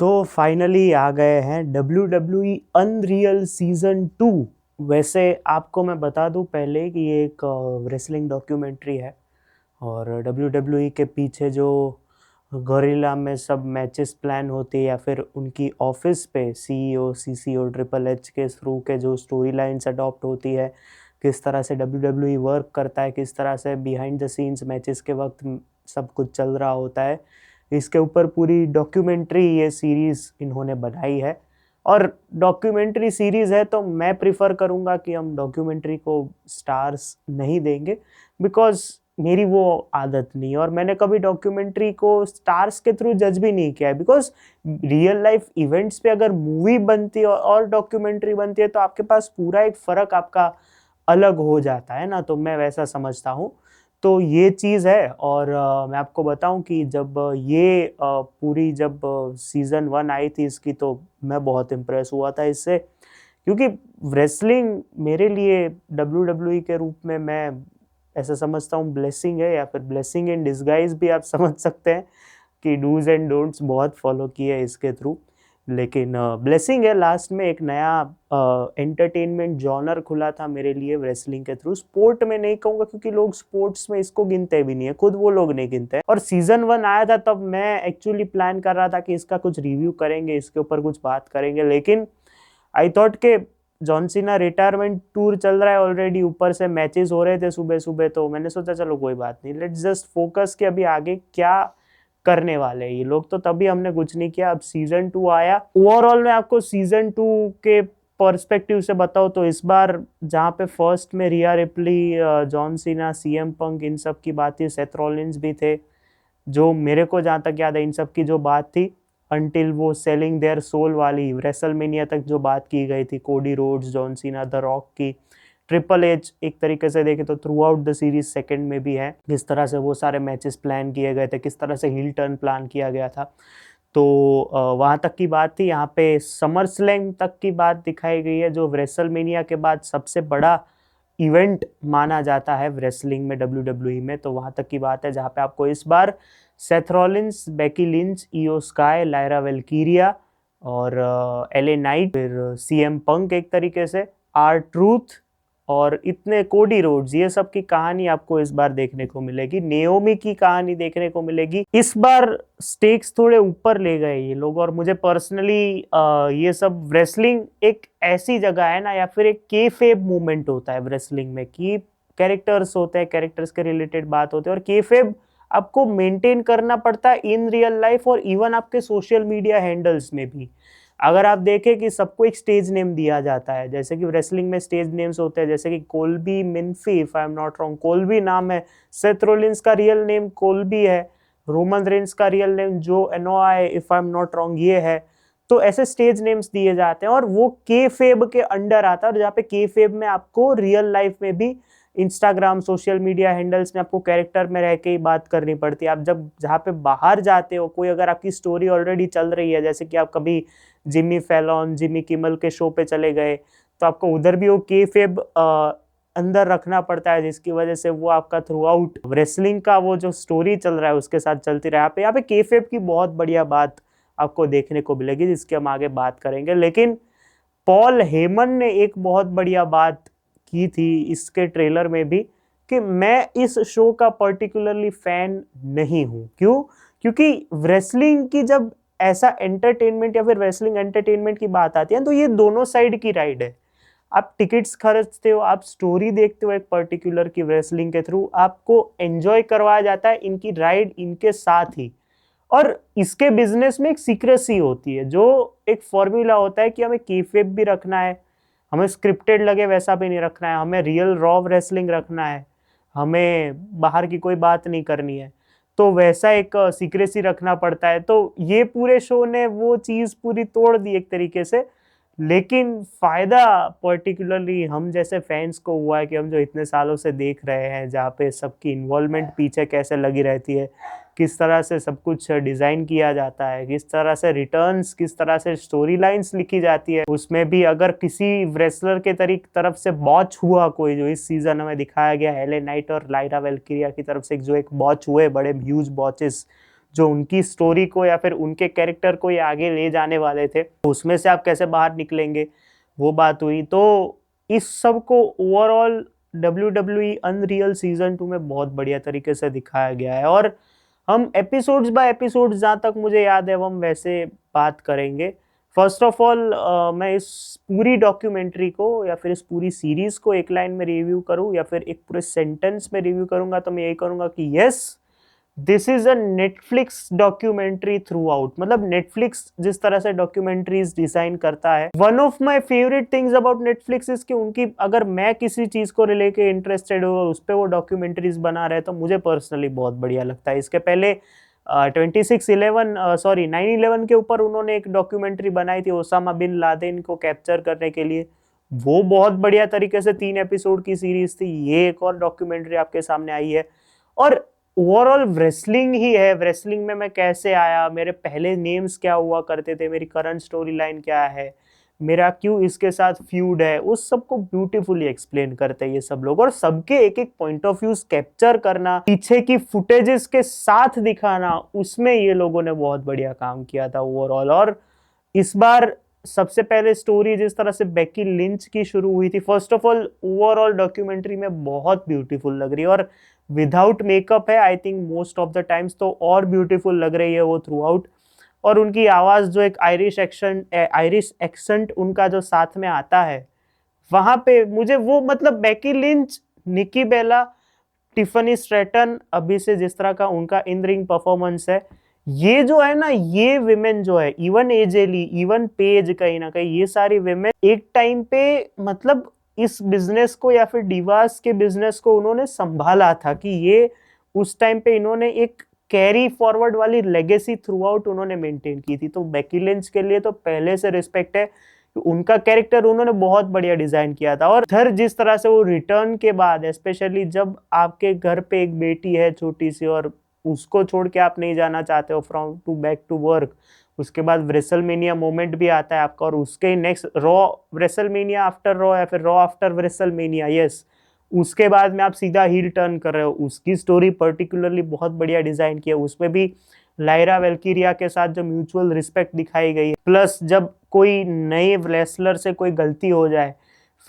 तो फाइनली आ गए हैं WWE अनरियल सीजन 2। वैसे आपको मैं बता दूं पहले कि ये एक रेसलिंग डॉक्यूमेंट्री है और WWE के पीछे जो गोरिल्ला में सब मैचेस प्लान होती है या फिर उनकी ऑफिस पे सीईओ सीसीओ ट्रिपल एच के थ्रू के जो स्टोरी लाइन्स अडॉप्ट होती है, किस तरह से WWE वर्क करता है, किस तरह से बिहाइंड द सीन्स मैचेस के वक्त सब कुछ चल रहा होता है, इसके ऊपर पूरी डॉक्यूमेंट्री ये सीरीज़ इन्होंने बनाई है। और डॉक्यूमेंट्री सीरीज़ है तो मैं प्रिफर करूँगा कि हम डॉक्यूमेंट्री को स्टार्स नहीं देंगे, बिकॉज मेरी वो आदत नहीं है और मैंने कभी डॉक्यूमेंट्री को स्टार्स के थ्रू जज भी नहीं किया है। बिकॉज रियल लाइफ इवेंट्स पे अगर मूवी बनती है और डॉक्यूमेंट्री बनती है तो आपके पास पूरा एक फ़र्क आपका अलग हो जाता है ना, तो मैं वैसा समझता हूँ। तो ये चीज़ है और मैं आपको बताऊं कि जब ये पूरी जब सीज़न 1 आई थी इसकी, तो मैं बहुत इम्प्रेस हुआ था इससे, क्योंकि रेसलिंग मेरे लिए WWE के रूप में मैं ऐसा समझता हूँ ब्लेसिंग है, या फिर ब्लेसिंग इन डिस्गाइज भी आप समझ सकते हैं कि डूज एंड डोंट्स बहुत फॉलो किए इसके थ्रू। लेकिन ब्लेसिंग है, लास्ट में एक नया एंटरटेनमेंट जॉनर खुला था मेरे लिए रेसलिंग के थ्रू। स्पोर्ट में नहीं कहूँगा क्योंकि लोग स्पोर्ट्स में इसको गिनते भी नहीं है, खुद वो लोग नहीं गिनते हैं। और सीजन 1 आया था तब मैं एक्चुअली प्लान कर रहा था कि इसका कुछ रिव्यू करेंगे, इसके ऊपर कुछ बात करेंगे, लेकिन आई थॉट के जॉन सीना रिटायरमेंट टूर चल रहा है ऑलरेडी, ऊपर से मैचेस हो रहे थे सुबह सुबह, तो मैंने सोचा चलो कोई बात नहीं, लेट्स जस्ट फोकस कि अभी आगे क्या करने वाले हैं ये लोग। तो तभी हमने कुछ नहीं किया। अब सीजन 2 आया। ओवरऑल मैं आपको सीजन 2 के पर्सपेक्टिव से बताऊं तो इस बार जहाँ पे फर्स्ट में Rhea Ripley, John Cena, CM Punk, इन सब की बात थी, सेथ रॉलिन्स भी थे, जो मेरे को जहाँ तक याद है इन सब की जो बात थी अंटिल वो सेलिंग देयर सोल वाली रेसलमेनिया तक जो बात की गई थी, Cody Rhodes, John Cena, the rock की, ट्रिपल एच, एक तरीके से देखें तो through out the series second में भी है, किस तरह से वो सारे मैचेस प्लान किए गए थे, किस तरह से हिल टर्न प्लान किया गया था। तो वहाँ तक की बात थी। यहाँ पे समर स्लैम तक की बात दिखाई गई है, जो रेसलमेनिया के बाद सबसे बड़ा इवेंट माना जाता है रेसलिंग में, WWE में। तो वहाँ तक की बात है जहाँ पे आपको इस बार सेथ रॉलिन्स, बेकी लिंच, इयो स्काई, लायरा वेल्कीरिया और एले नाइट, फिर सीएम पंक, एक तरीके से आर ट्रूथ और इतने कोडी रोड्स, ये सब की कहानी आपको इस बार देखने को मिलेगी। नेओमी की कहानी देखने को मिलेगी। इस बार स्टेक्स थोड़े ऊपर ले गए ये लोग, और मुझे पर्सनली ये सब रेसलिंग एक ऐसी जगह है ना, या फिर एक केफेब मूवमेंट होता है रेसलिंग में कि कैरेक्टर्स होते हैं, कैरेक्टर्स के रिलेटेड बात होती है, और केफेब आपको मेंटेन करना पड़ता है इन रियल लाइफ और इवन आपके सोशल मीडिया हैंडल्स में भी। अगर आप देखें कि सबको एक स्टेज नेम दिया जाता है, जैसे कि रेसलिंग में स्टेज नेम्स होते हैं, जैसे कि कोल्बी मिनफी, if I am not wrong, Colby नाम है। सेथ रोलिंस का रियल नेम कोल्बी है। रोमन रेंस का रियल नेम जो Anoa'i, if I am not wrong, ये है। तो ऐसे स्टेज नेम्स दिए जाते हैं और वो के फेब के अंडर आता है, और जहाँ पे के फेब में आपको रियल लाइफ में भी इंस्टाग्राम, सोशल मीडिया हैंडल्स में आपको कैरेक्टर में रह के ही बात करनी पड़ती है। आप जब जहाँ पे बाहर जाते हो, कोई अगर आपकी स्टोरी ऑलरेडी चल रही है, जैसे कि आप कभी जिमी फैलॉन, जिमी किमल के शो पे चले गए, तो आपको उधर भी वो केफेब अंदर रखना पड़ता है, जिसकी वजह से वो आपका थ्रू आउट रेसलिंग का वो जो स्टोरी चल रहा है उसके साथ चलती रहे। यहाँ पे केफेब की बहुत बढ़िया बात आपको देखने को मिलेगी, जिसकी हम आगे बात करेंगे। लेकिन पॉल हेमन ने एक बहुत बढ़िया बात की थी इसके ट्रेलर में भी, कि मैं इस शो का पर्टिकुलरली फैन नहीं हूं। क्यों? क्योंकि रेसलिंग की जब ऐसा एंटरटेनमेंट या फिर रेसलिंग एंटरटेनमेंट की बात आती है तो ये दोनों साइड की राइड है। आप टिकट्स खरीदते हो, आप स्टोरी देखते हो एक पर्टिकुलर की रेसलिंग के थ्रू, आपको एंजॉय करवाया जाता है इनकी राइड इनके साथ ही। और इसके बिजनेस में एक सीक्रेसी होती है, जो एक फॉर्मूला होता है कि हमें कीफेब भी रखना है, हमें स्क्रिप्टेड लगे वैसा भी नहीं रखना है, हमें रियल रॉ रेसलिंग रखना है, हमें बाहर की कोई बात नहीं करनी है, तो वैसा एक सीक्रेसी रखना पड़ता है। तो ये पूरे शो ने वो चीज़ पूरी तोड़ दी एक तरीके से। लेकिन फायदा पर्टिकुलरली हम जैसे फैंस को हुआ है कि हम जो इतने सालों से देख रहे हैं, जहाँ पे सबकी इन्वॉल्वमेंट पीछे कैसे लगी रहती है, किस तरह से सब कुछ डिज़ाइन किया जाता है, किस तरह से रिटर्न्स, किस तरह से स्टोरी लाइन्स लिखी जाती है, उसमें भी अगर किसी रेसलर के तरफ से बॉच हुआ कोई, जो इस सीजन में दिखाया गया एले नाइट और लायरा वेल्कीरिया की तरफ से जो एक बॉच हुए, बड़े ह्यूज बॉचेस जो उनकी स्टोरी को या फिर उनके कैरेक्टर को ये आगे ले जाने वाले थे, तो उसमें से आप कैसे बाहर निकलेंगे, वो बात हुई। तो इस सब को ओवरऑल WWE अनरियल सीजन 2 में बहुत बढ़िया तरीके से दिखाया गया है। और हम एपिसोड्स बाय एपिसोड्स, जहाँ तक मुझे याद है, हम वैसे बात करेंगे। फर्स्ट ऑफ ऑल, मैं इस पूरी डॉक्यूमेंट्री को या फिर इस पूरी सीरीज को एक लाइन में रिव्यू करूं या फिर एक पूरे सेंटेंस में रिव्यू करूंगा, तो मैं यही करूंगा कि yes, this is a Netflix documentary through out. मतलब नेटफ्लिक्स जिस तरह से डॉक्यूमेंट्रीज डिजाइन करता है, one of my favourite things about Netflix is कि उनकी, अगर मैं किसी चीज को लेके इंटरेस्टेड हो, उस पर वो डॉक्यूमेंट्रीज बना रहे, तो मुझे पर्सनली बहुत बढ़िया लगता है। इसके पहले 9/11 के ऊपर उन्होंने एक डॉक्यूमेंट्री बनाई थी, ओसामा बिन लादेन को कैप्चर करने के लिए। वो बहुत बढ़िया तरीके से 3 एपिसोड की सीरीज थी। ये एक और डॉक्यूमेंट्री आपके सामने आई है। और ओवरऑल रेसलिंग ही है। रेसलिंग में मैं कैसे आया, मेरे पहले नेम्स क्या हुआ करते थे, मेरी करंट स्टोरी लाइन क्या है, मेरा क्यों इसके साथ फ्यूड है, उस सब को ब्यूटीफुली एक्सप्लेन करते हैं ये सब लोग। और सबके एक एक पॉइंट ऑफ व्यूज कैप्चर करना, पीछे की फुटेजेस के साथ दिखाना, उसमें ये लोगों ने बहुत बढ़िया काम किया था ओवरऑल। और इस बार सबसे पहले स्टोरी जिस तरह से बेकी लिंच की शुरू हुई थी, first of all overall documentary में बहुत ब्यूटीफुल लग रही है। और विदाउट मेकअप है I think most of the times, तो और ब्यूटीफुल लग रही है वो थ्रू आउट। और उनकी आवाज जो एक आयरिश एक्सेंट उनका जो साथ में आता है, वहां पे मुझे वो, मतलब बेकी लिंच, निकी बेला, टिफनी स्ट्रैटन, अभी से जिस तरह का उनका इन रिंग परफॉर्मेंस है, ये जो है ना, ये विमेन जो है, इवन एजेली, इवन पेज, कहीं ना कहीं ये सारी विमेन एक टाइम पे, मतलब इस बिजनेस को या फिर डिवास के बिजनेस को उन्होंने संभाला था, कि ये उस टाइम पे इन्होंने एक कैरी फॉरवर्ड वाली लेगेसी थ्रू आउट उन्होंने मेंटेन की थी। तो बेकी लिंच के लिए तो पहले से रिस्पेक्ट है, उनका कैरेक्टर उन्होंने बहुत बढ़िया डिजाइन किया था। और इधर जिस तरह से वो रिटर्न के बाद, स्पेशली जब आपके घर पे एक बेटी है छोटी सी, और उसको छोड़ के आप नहीं जाना चाहते हो from to back to work, उसके बाद व्रेसलमेनिया मोमेंट भी आता है आपका, और उसके नेक्स्ट रॉ, व्रेसलमेनिया आफ्टर रॉ या फिर रॉ आफ्टर व्रेसलमेनिया, यस, उसके बाद में आप सीधा हील टर्न कर रहे हो। उसकी स्टोरी पर्टिकुलरली बहुत बढ़िया डिजाइन की है। उसमें भी लायरा वेल्कीरिया के साथ जो म्यूचुअल रिस्पेक्ट दिखाई गई है, प्लस जब कोई नए रेसलर से कोई गलती हो जाए,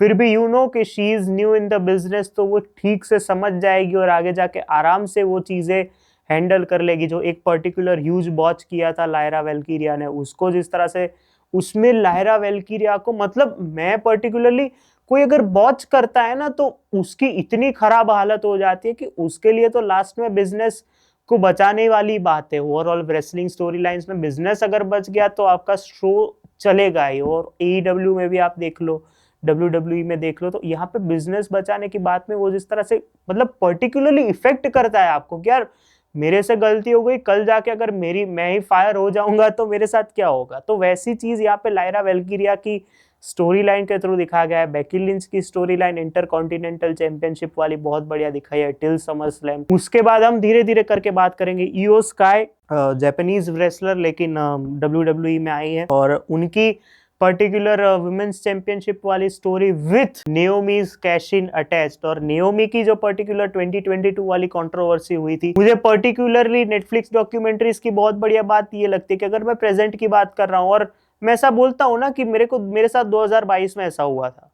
फिर भी यू नो कि she is new in the business, तो वो ठीक से समझ जाएगी और आगे जाके आराम से वो चीजें हैंडल कर लेगी। जो एक पर्टिकुलर ह्यूज बॉच किया था लायरा वेल्कीरिया ने, उसको जिस तरह से उसमें लायरा वेल्कीरिया को, मतलब मैं पर्टिकुलरली, कोई अगर बॉच करता है ना, तो उसकी इतनी खराब हालत हो जाती है कि उसके लिए तो लास्ट में बिजनेस को बचाने वाली बात है। ओवरऑल रेसलिंग स्टोरी लाइंस में बिजनेस अगर बच गया तो आपका शो चलेगा ही। और AEW में भी आप देख लो, WWE में देख लो, तो यहाँ पे बिजनेस बचाने की बात में वो जिस तरह से, मतलब पर्टिकुलरली इफेक्ट करता है आपको कि यार मेरे से गलती हो गई, कल जाके अगर मैं ही फायर हो जाऊंगा तो मेरे साथ क्या होगा। तो वैसी चीज यहाँ पे लायरा वेल्कीरिया की स्टोरी लाइन के थ्रू दिखाया गया है। बेकी लिंच की स्टोरी लाइन इंटरकॉन्टिनेंटल चैंपियनशिप वाली बहुत बढ़िया दिखाई है टिल समर स्लैम। उसके बाद हम धीरे धीरे करके बात करेंगे इयो स्काई, जापानीज रेसलर, लेकिन WWE में आई है, और उनकी पर्टिकुलर वुमेन्स चैंपियनशिप वाली story with Naomi's cash in attached. और नेओमी की जो पर्टिकुलर 2022 वाली कंट्रोवर्सी हुई थी, मुझे पर्टिकुलरली नेटफ्लिक्स डॉक्यूमेंट्रीज की बहुत बढ़िया बात ये लगती है कि अगर मैं प्रेजेंट की बात कर रहा हूँ, और मैं ऐसा बोलता हूँ ना कि मेरे साथ 2022 में ऐसा हुआ था,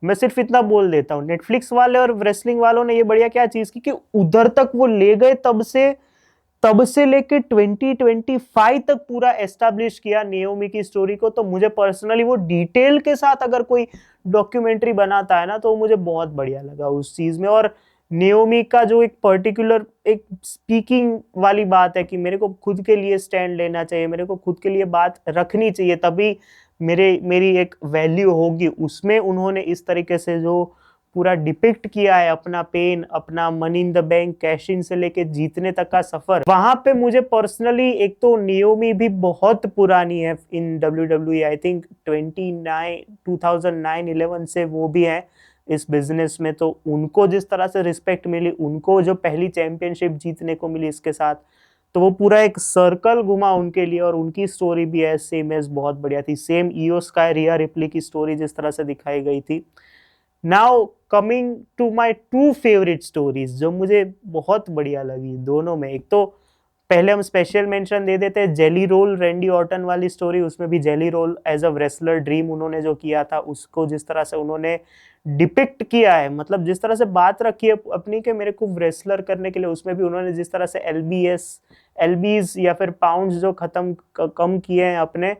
मैं सिर्फ इतना बोल देता हूँ, नेटफ्लिक्स वाले और रेसलिंग वालों ने ये बढ़िया क्या चीज की कि उधर तक वो ले गए, तब से लेके 2025 तक पूरा एस्टैब्लिश किया नेओमी की स्टोरी को। तो मुझे पर्सनली वो डिटेल के साथ अगर कोई डॉक्यूमेंट्री बनाता है ना, तो मुझे बहुत बढ़िया लगा उस चीज में। और नेओमी का जो एक पर्टिकुलर एक स्पीकिंग वाली बात है कि मेरे को खुद के लिए स्टैंड लेना चाहिए, मेरे को खुद के लिए बात रखनी चाहिए, तभी मेरी एक वैल्यू होगी, उसमें उन्होंने इस तरीके से जो पूरा डिपिक्ट किया है अपना पेन, अपना money in the bank, cash in से लेके जीतने तक का सफर, वहां पे मुझे पर्सनली, एक तो नियोमी भी बहुत पुरानी है इन WWE, आई थिंक 2009-11 से वो भी है इस बिजनेस में, तो उनको जिस तरह से रिस्पेक्ट मिली, उनको जो पहली चैंपियनशिप जीतने को मिली इसके साथ, तो वो पूरा एक सर्कल घुमा उनके लिए। और उनकी स्टोरी भी है सेम एज बहुत बढ़िया थी। Same Iyo Sky Rhea Ripley की स्टोरी जिस तरह से दिखाई गई थी। Now coming to my 2 favourite stories जो मुझे बहुत बढ़िया लगी दोनों में, एक तो पहले हम स्पेशल मेंशन दे देते हैं जेली रोल, रैंडी ऑर्टन वाली स्टोरी, उसमें भी Jelly Roll as a wrestler dream उन्होंने जो किया था, उसको जिस तरह से उन्होंने डिपिक्ट किया है, मतलब जिस तरह से बात रखी है अपनी के मेरे को रेसलर करने के लिए, उसमें भी उन्होंने जिस तरह से एलबीज या फिर पाउंड्स जो कम किए हैं अपने,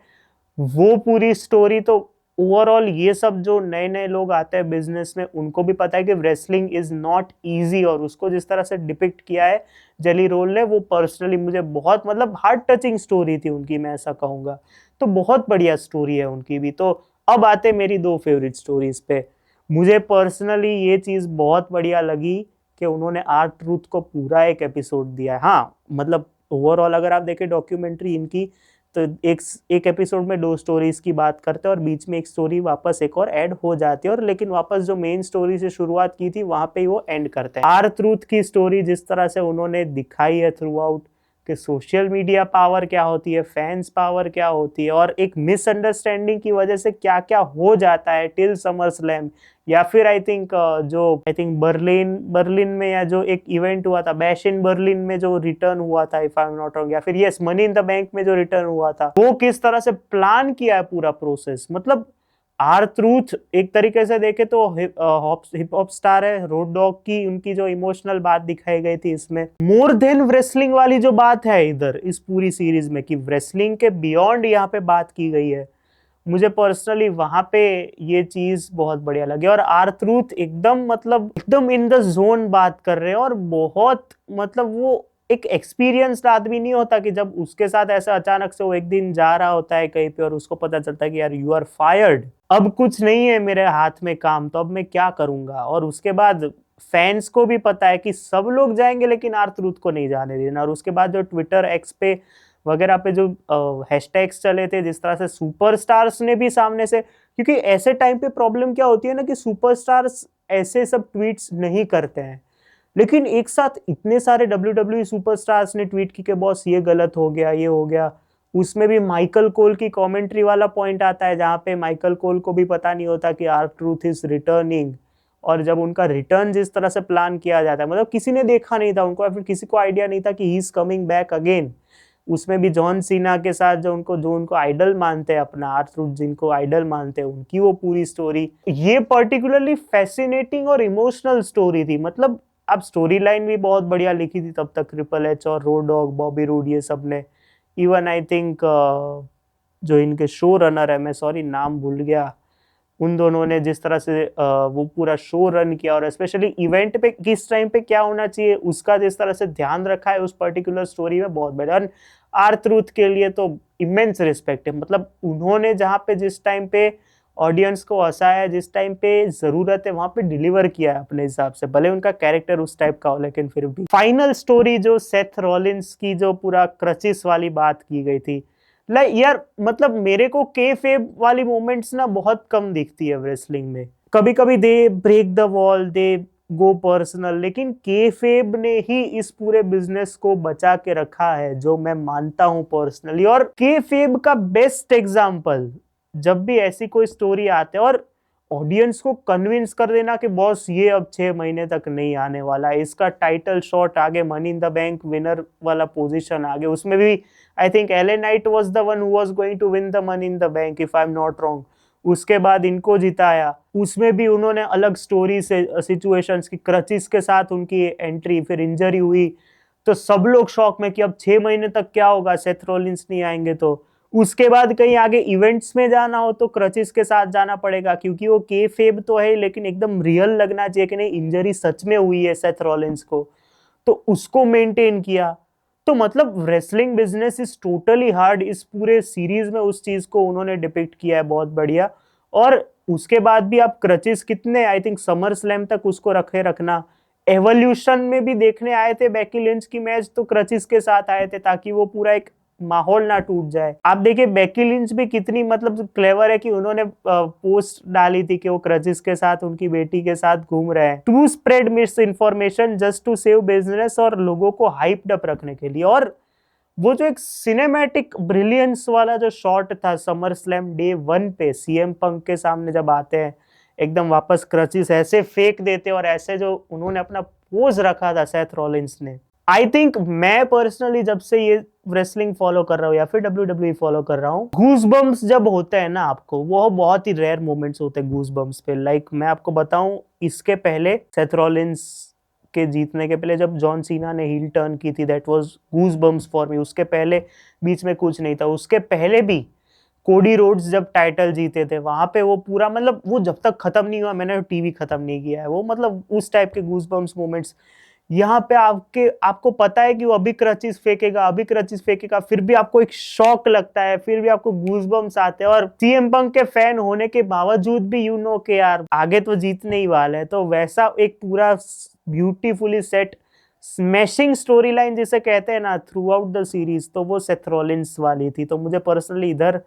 वो पूरी स्टोरी। तो ओवरऑल ये सब जो नए नए लोग आते हैं बिजनेस में, उनको भी पता है कि रेसलिंग इज नॉट इजी, और उसको जिस तरह से डिपिक्ट किया है जेली रोल ने, वो पर्सनली मुझे बहुत मतलब हार्ट टचिंग स्टोरी थी उनकी, मैं ऐसा कहूंगा। तो बहुत बढ़िया स्टोरी है उनकी भी। तो अब आते मेरी दो फेवरेट स्टोरीज पे। मुझे पर्सनली ये चीज बहुत बढ़िया लगी कि उन्होंने आर ट्रूथ को पूरा एक एपिसोड दिया है। हाँ मतलब ओवरऑल अगर आप देखें डॉक्यूमेंट्री इनकी, तो एक एपिसोड में दो स्टोरीज की बात करते हैं और बीच में एक स्टोरी वापस एक और ऐड हो जाती है, और लेकिन वापस जो मेन स्टोरी से शुरुआत की थी वहां पे ही वो एंड करते हैं। आर ट्रूथ की स्टोरी जिस तरह से उन्होंने दिखाई है थ्रू आउट, कि सोशल मीडिया पावर क्या होती है, फैंस पावर क्या होती है, और एक मिसअंडरस्टैंडिंग की वजह से क्या क्या हो जाता है टिल समर स्लैम, या फिर आई थिंक बर्लिन में, या जो एक इवेंट हुआ था बैश इन बर्लिन में जो रिटर्न हुआ था if I am not wrong, या फिर yes money in the bank में जो रिटर्न हुआ था, वो किस तरह से प्लान किया है पूरा प्रोसेस। मतलब आर ट्रूथ एक तरीके से देखे तो हिप हॉप स्टार है, रोड डॉग की उनकी जो इमोशनल बात दिखाई गई थी इसमें, मोर देन रेसलिंग वाली जो बात है इधर इस पूरी सीरीज में, कि रेसलिंग के बियॉन्ड यहाँ पे बात की गई है, मुझे पर्सनली वहां पे ये चीज बहुत बढ़िया लगी। और आर ट्रूथ एकदम मतलब एकदम इन द जोन बात कर रहे हैं, और बहुत मतलब वो एक एक्सपीरियंस्ड आदमी नहीं होता कि जब उसके साथ ऐसा अचानक से वो एक दिन जा रहा होता है कहीं पे और उसको पता चलता है कि यार यू आर फायर्ड, अब कुछ नहीं है मेरे हाथ में काम, तो अब मैं क्या करूंगा। और उसके बाद फैंस को भी पता है कि सब लोग जाएंगे लेकिन आर ट्रूथ को नहीं जाने देना। और उसके बाद जो ट्विटर एक्स पे वगैरह पे जो हैशटैग्स चले थे, जिस तरह से सुपरस्टार्स ने भी सामने से, क्योंकि ऐसे टाइम पे प्रॉब्लम क्या होती है ना कि सुपरस्टार्स ऐसे सब ट्वीट्स नहीं करते हैं, लेकिन एक साथ इतने सारे WWE सुपरस्टार्स ने ट्वीट की कि बॉस ये गलत हो गया, ये हो गया। उसमें भी माइकल कोल की कमेंट्री वाला पॉइंट आता है जहां पे माइकल कोल को भी पता नहीं होता कि आर ट्रूथ इज रिटर्निंग, और जब उनका रिटर्न जिस तरह से प्लान किया जाता है, मतलब किसी ने देखा नहीं था उनको, या फिर किसी को आइडिया नहीं था कि he is coming back again. उसमें भी जॉन सीना के साथ जो उनको आइडल मानते हैं, अपना आर ट्रूथ जिनको आइडल मानते हैं, उनकी वो पूरी स्टोरी, ये पर्टिकुलरली फैसिनेटिंग और इमोशनल स्टोरी थी। मतलब अब स्टोरी लाइन भी बहुत बढ़िया लिखी थी तब तक ट्रिपल एच और रोड डॉग, बॉबी रूड, ये सब ने। इवन आई थिंक जो इनके शो रनर है, मैं सॉरी नाम भूल गया, उन दोनों ने जिस तरह से वो पूरा शो रन किया, और स्पेशली इवेंट पे किस टाइम पे क्या होना चाहिए उसका जिस तरह से ध्यान रखा है उस पर्टिकुलर स्टोरी में, बहुत बढ़िया। आर ट्रूथ के लिए तो इमेंस रिस्पेक्ट है। मतलब उन्होंने जहाँ पे जिस टाइम पे ऑडियंस को हंसाया, जिस टाइम पे जरूरत है वहां पे डिलीवर किया है अपने हिसाब से, भले उनका कैरेक्टर उस टाइप का हो लेकिन फिर भी। फाइनल स्टोरी जो सेथ रॉलिंस की जो पूरा क्रचिस वाली बात की गई थी, लाइक यार मतलब मेरे को केफेब वाली मोमेंट्स ना बहुत कम दिखती है रेसलिंग में। कभी कभी they break the wall, they go personal, लेकिन केफेब ने ही इस पूरे बिजनेस को बचा के रखा है, जो मैं मानता हूं पर्सनली। और केफेब का बेस्ट एग्जांपल, जब भी ऐसी कोई स्टोरी आते हैं और ऑडियंस को कन्विंस कर देना कि बॉस ये अब 6 महीने तक नहीं आने वाला है, इसका टाइटल शॉट आगे, money in the bank winner वाला पोजीशन आगे, उसमें भी I think LA Knight was the one who was going to win the money in the bank if I am not wrong, उसके बाद इनको जिताया, उसमें भी उन्होंने अलग स्टोरी से सिचुएशंस की, क्रचिस के साथ उनकी एंट्री, फिर इंजरी हुई, तो सब लोग शॉक में कि अब 6 महीने तक क्या होगा, सेथ रॉलिंस नहीं आएंगे। तो उसके बाद कहीं आगे इवेंट्स में जाना हो तो क्रचिस के साथ जाना पड़ेगा, क्योंकि वो के फेब तो है लेकिन एकदम रियल लगना चाहिए कि नहीं इंजरी सच में हुई है सेथ रॉलिंस को, तो उसको मेंटेन किया। तो मतलब wrestling business is totally hard, इस पूरे सीरीज में उस चीज को उन्होंने डिपिक्ट किया है बहुत बढ़िया। और उसके बाद भी आप क्रचिस कितने आई थिंक समर स्लैम तक उसको रखना, एवोल्यूशन में भी देखने आए थे बेकी लिंच की मैच, तो क्रचिस के साथ आए थे ताकि वो पूरा एक माहौल ना टूट जाए। आप देखिए बेकी लिंच भी कितनी मतलब क्लेवर है कि उन्होंने पोस्ट डाली थी कि वो क्रचिस के साथ उनकी बेटी के साथ घूम रहे हैं, to spread misinformation just to save business, और लोगों को हाइप्ड अप रखने के लिए। और वो जो एक सिनेमैटिक ब्रिलियंस वाला जो शॉट था समर स्लैम डे 1 पे सीएम पंक के सामने जब आते हैं, एकदम वापस क्रचिस ऐसे फेंक देते और ऐसे जो उन्होंने अपना पोज रखा था सेथ रॉलिंस ने, आई थिंक मैं पर्सनली जब से ये रेसलिंग फॉलो कर रहा हूँ या फिर WWE फॉलो कर रहा हूँ, गूज बम्स जब होते हैं ना आपको, वो बहुत ही रेयर मोमेंट्स होते हैं गूज बम्स पे। लाइक मैं आपको बताऊं, इसके पहले सेथ रॉलिंस के जीतने के पहले जब जॉन सीना ने हील टर्न की थी, that was goosebumps for me. उसके पहले बीच में कुछ नहीं था। उसके पहले भी कोडी रोड्स जब टाइटल जीते थे, वहां पे वो पूरा मतलब वो जब तक खत्म नहीं हुआ मैंने टीवी खत्म नहीं किया है वो, मतलब उस टाइप के गूज बम्स मोमेंट्स। यहाँ पे आपको पता है कि वो अभी क्रचिस फेंकेगा, फिर भी आपको एक शॉक लगता है, फिर भी आपको गूज़बम्स आते हैं, और सीएम पंक के फैन होने के बावजूद भी यू नो कि यार आगे तो जीतने ही वाला है। तो वैसा एक पूरा beautifully set smashing story line जिसे कहते हैं ना थ्रू आउट द सीरीज, तो वो सेथ रॉलिंस वाली थी। तो मुझे पर्सनली इधर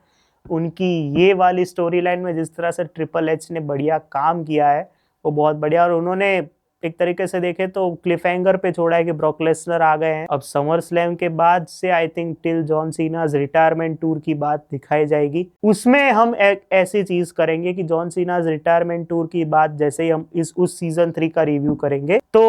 उनकी ये वाली स्टोरी लाइन में जिस तरह से ट्रिपल एच ने बढ़िया काम किया है वो बहुत बढ़िया। और उन्होंने एक तरीके से देखे तो क्लिफ हैंगर पे छोड़ा है कि ब्रॉक लेसनर आ गए हैं। अब समर स्लैम के बाद से I think till John Cena's retirement tour की बात दिखाई जाएगी, उसमें हम एक ऐसी चीज करेंगे कि जॉन सीनाज रिटायरमेंट टूर की बात जैसे ही हम उस सीजन 3 का रिव्यू करेंगे। तो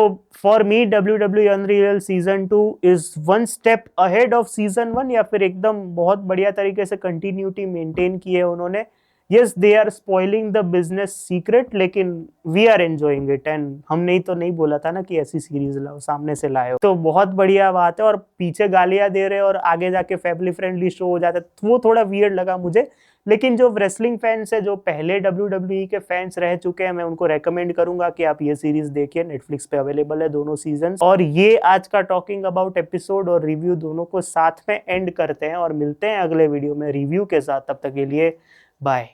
for me WWE unreal season 2 is one step ahead off season 1, या फिर एकदम बहुत बढ़िया तरीके से कंटिन्यूटी मेंटेन की है उन्होंने। yes they are spoiling the business secret, लेकिन we are enjoying it। and हमने ही तो नहीं बोला था ना कि ऐसी सीरीज लाओ, सामने से लाए हो, तो बहुत बढ़िया बात है। और पीछे गालियां दे रहे और आगे जाके फैमिली फ्रेंडली शो हो जाता है, तो वो थोड़ा वियर्ड लगा मुझे। लेकिन जो रेसलिंग फैंस है, जो पहले WWE के फैंस रह चुके हैं, मैं उनको रेकमेंड करूंगा कि आप ये सीरीज देखिए, नेटफ्लिक्स पे अवेलेबल है दोनों सीजन। और ये आज का टॉकिंग अबाउट एपिसोड और रिव्यू दोनों को साथ में एंड करते हैं और मिलते हैं अगले वीडियो में रिव्यू के साथ। तब तक के लिए बाय।